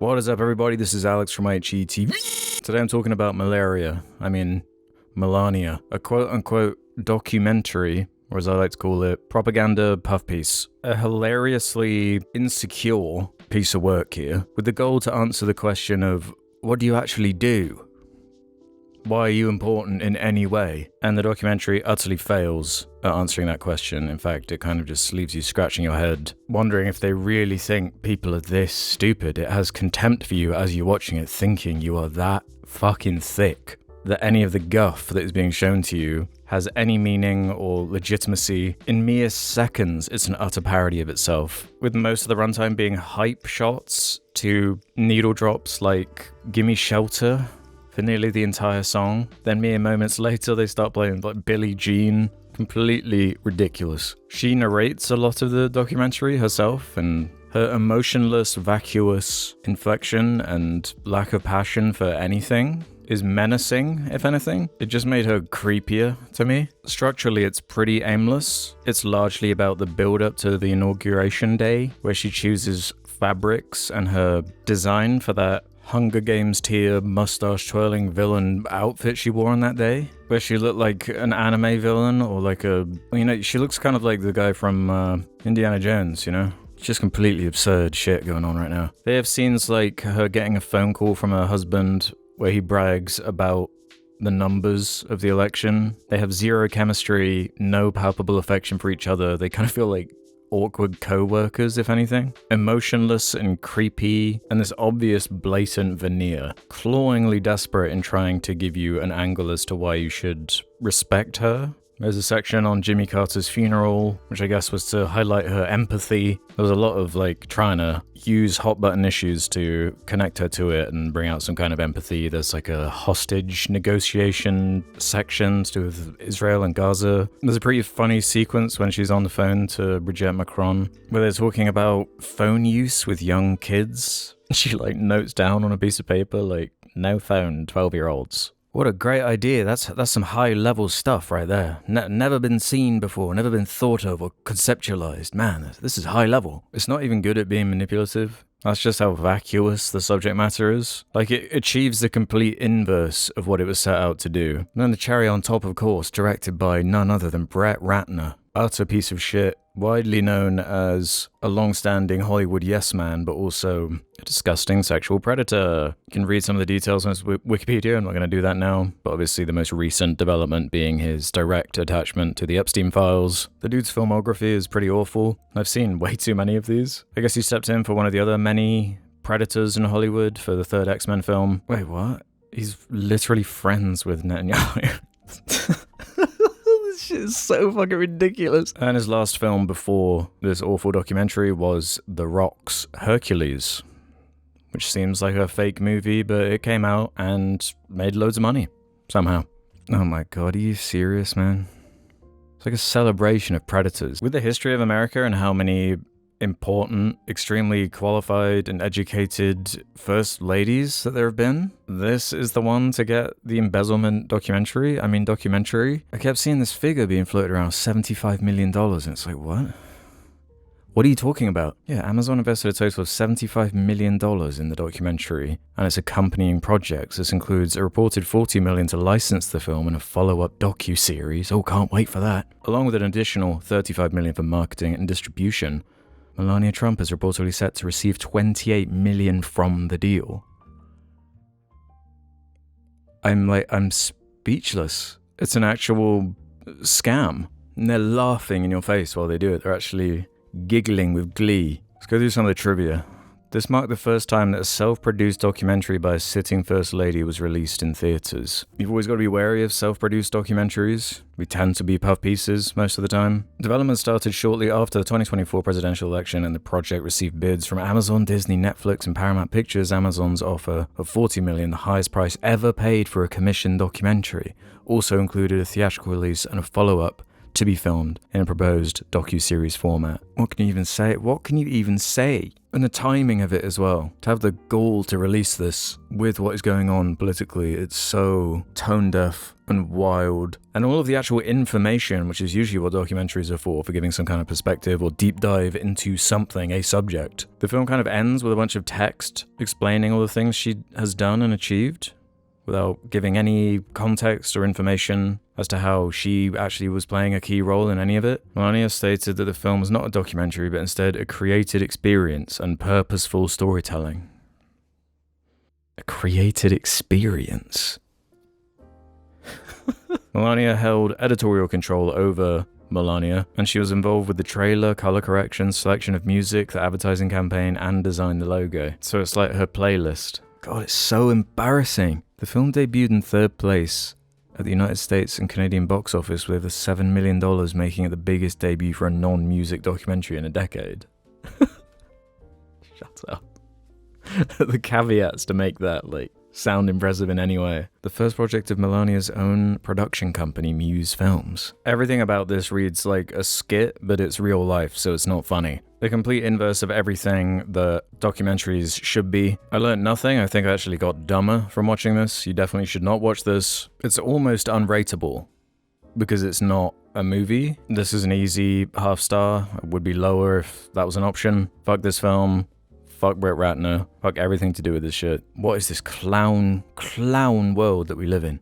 What is up, everybody? This is Alex from IHE TV. Today I'm talking about Melania. Melania. A quote-unquote documentary, or as I like to call it, propaganda puff piece. A hilariously insecure piece of work here, with the goal to answer the question of, what do you actually do? Why are you important in any way? And the documentary utterly fails at answering that question. In fact, it kind of just leaves you scratching your head, wondering if they really think people are this stupid. It has contempt for you as you're watching it, thinking you are that fucking thick, that any of the guff that is being shown to you has any meaning or legitimacy. In mere seconds, it's an utter parody of itself, with most of the runtime being hype shots to needle drops like Gimme Shelter for nearly the entire song. Then mere moments later, they start playing like Billie Jean. Completely ridiculous. She narrates a lot of the documentary herself, and her emotionless, vacuous inflection and lack of passion for anything is menacing, if anything. It just made her creepier to me. Structurally, it's pretty aimless. It's largely about the build-up to the inauguration day, where she chooses fabrics and her design for that Hunger Games tier mustache-twirling villain outfit she wore on that day, where she looked like an anime villain, or like she looks kind of like the guy from Indiana Jones, you know? It's just completely absurd shit going on right now. They have scenes like her getting a phone call from her husband where he brags about the numbers of the election. They have zero chemistry, no palpable affection for each other. They kind of feel like awkward co-workers, if anything. Emotionless and creepy, and this obvious blatant veneer, clawingly desperate in trying to give you an angle as to why you should respect her. There's a section on Jimmy Carter's funeral, which I guess was to highlight her empathy. There was a lot of trying to use hot button issues to connect her to it and bring out some kind of empathy. There's like a hostage negotiation section to do with Israel and Gaza. There's a pretty funny sequence when she's on the phone to Brigitte Macron, where they're talking about phone use with young kids. She notes down on a piece of paper, no phone, 12-year-olds. What a great idea. That's some high-level stuff right there. Never been seen before, never been thought of or conceptualized. Man, this is high level. It's not even good at being manipulative. That's just how vacuous the subject matter is. It achieves the complete inverse of what it was set out to do. And then the cherry on top, of course, directed by none other than Brett Ratner. Utter piece of shit, widely known as a long-standing Hollywood yes man, but also a disgusting sexual predator. You can read some of the details on his Wikipedia. I'm not going to do that now, but obviously the most recent development being his direct attachment to the Epstein files. The dude's filmography is pretty awful. I've seen way too many of these. I guess he stepped in for one of the other many predators in Hollywood for the third X-Men film. Wait, what? He's literally friends with Netanyahu. This shit is so fucking ridiculous. And his last film before this awful documentary was The Rock's Hercules, which seems like a fake movie, but it came out and made loads of money, somehow. Oh my god, are you serious, man? It's like a celebration of predators. With the history of America and how many important, extremely qualified and educated first ladies that there have been, this is the one to get the embezzlement documentary. I kept seeing this figure being floated around, $75 million, and it's like, what? What are you talking about? Yeah, Amazon invested a total of $75 million in the documentary and its accompanying projects. This includes a reported $40 million to license the film and a follow-up docu-series. Oh, can't wait for that. Along with an additional $35 million for marketing and distribution. Melania Trump is reportedly set to receive $28 million from the deal. I'm speechless. It's an actual scam. And they're laughing in your face while they do it. They're actually giggling with glee. Let's go through some of the trivia. This marked the first time that a self-produced documentary by a sitting First Lady was released in theaters. You've always got to be wary of self-produced documentaries. We tend to be puff pieces most of the time. Development started shortly after the 2024 presidential election, and the project received bids from Amazon, Disney, Netflix, and Paramount Pictures. Amazon's offer of $40 million, the highest price ever paid for a commissioned documentary, also included a theatrical release and a follow-up to be filmed in a proposed docu-series format. What can you even say? And the timing of it as well. To have the gall to release this with what is going on politically, it's so tone deaf and wild. And all of the actual information, which is usually what documentaries are for giving some kind of perspective or deep dive into something, a subject. The film kind of ends with a bunch of text explaining all the things she has done and achieved, without giving any context or information as to how she actually was playing a key role in any of it. Melania stated that the film was not a documentary, but instead a created experience and purposeful storytelling. A created experience. Melania held editorial control over Melania, and she was involved with the trailer, color correction, selection of music, the advertising campaign, and designed the logo. So it's like her playlist. God, it's so embarrassing. The film debuted in 3rd place at the United States and Canadian box office with over $7 million, making it the biggest debut for a non-music documentary in a decade. Shut up. The caveats to make that, sound impressive in any way. The first project of Melania's own production company, Muse Films. Everything about this reads like a skit, but it's real life, so it's not funny. The complete inverse of everything that documentaries should be. I learned nothing. I think I actually got dumber from watching this. You definitely should not watch this. It's almost unrateable because it's not a movie. This is an easy half star. It would be lower if that was an option. Fuck this film. Fuck Brett Ratner. Fuck everything to do with this shit. What is this clown world that we live in?